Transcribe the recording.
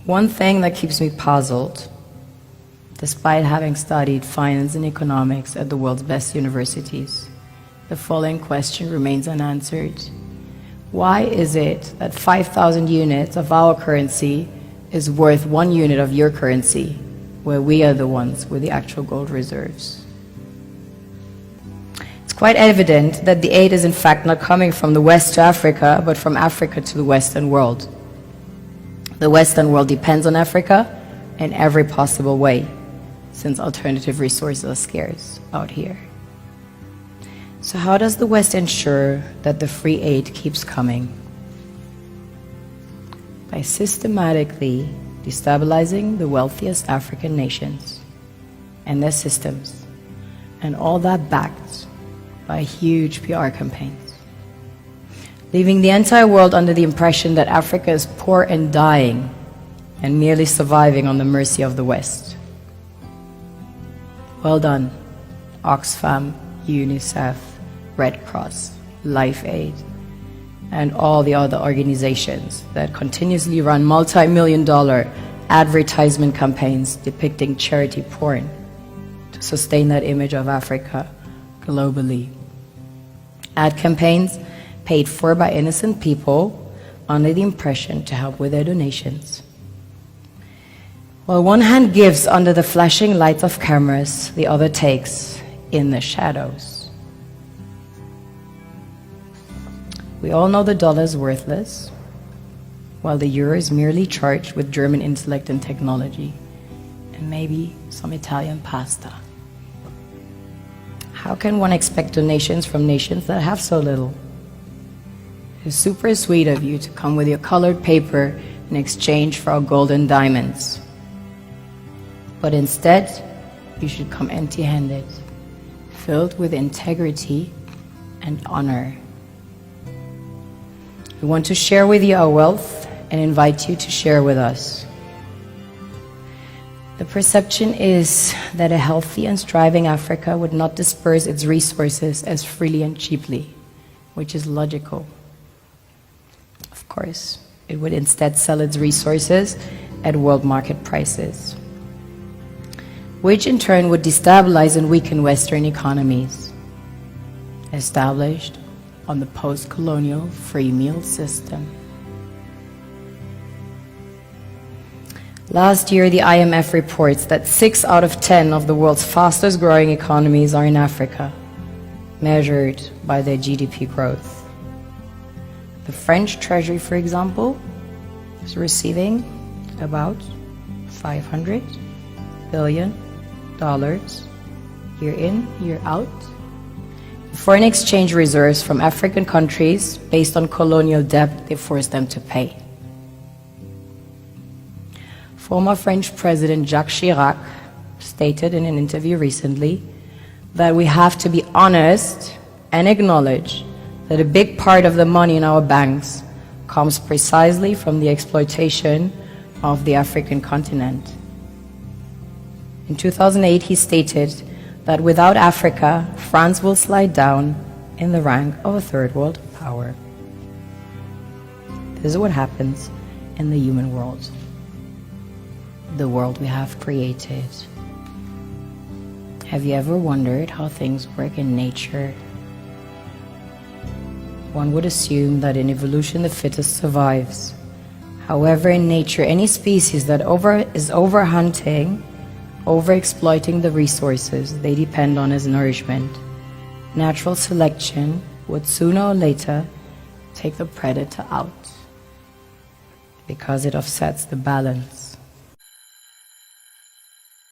One thing that keeps me puzzled, despite having studied finance and economics at the world's best universities, the following question remains unanswered. Why is it that 5,000 units of our currency is worth 1 unit of your currency, where we are the ones with the actual gold reserves? It's quite evident that the aid is in fact not coming from the West to Africa, but from Africa to the Western world. The Western world depends on Africa in every possible way, since alternative resources are scarce out here. So how does the West ensure that the free aid keeps coming? By systematically destabilizing the wealthiest African nations and their systems, and all that backed by huge PR campaigns, leaving the entire world under the impression that Africa is poor and dying and merely surviving on the mercy of the West. Well done, Oxfam, UNICEF, Red Cross, Life Aid, and all the other organizations that continuously run multi-million-dollar advertisement campaigns depicting charity porn to sustain that image of Africa globally. Ad campaigns paid for by innocent people under the impression to help with their donations. While one hand gives under the flashing lights of cameras, the other takes in the shadows. We all know the dollar is worthless, while the euro is merely charged with German intellect and technology, and maybe some Italian pasta. How can one expect donations from nations that have so little? It's super sweet of you to come with your colored paper in exchange for our gold and diamonds. But instead, you should come empty-handed, filled with integrity and honor. We want to share with you our wealth and invite you to share with us. The perception is that a healthy and striving Africa would not disperse its resources as freely and cheaply, which is logical. Of course, it would instead sell its resources at world market prices, which in turn would destabilize and weaken Western economies, established on the post-colonial free meal system. Last year, the IMF reports that 6 out of 10 of the world's fastest growing economies are in Africa, measured by their GDP growth. The French Treasury, for example, is receiving about $500 billion year in, year out. Foreign exchange reserves from African countries based on colonial debt they forced them to pay. Former French President Jacques Chirac stated in an interview recently that we have to be honest and acknowledge that a big part of the money in our banks comes precisely from the exploitation of the African continent. In 2008, he stated that without Africa, France will slide down in the rank of a third world power. This is what happens in the human world, the world we have created. Have you ever wondered how things work in nature? One would assume that in evolution the fittest survives. However, in nature, any species that is overhunting, overexploiting the resources they depend on as nourishment, natural selection would sooner or later take the predator out because it offsets the balance.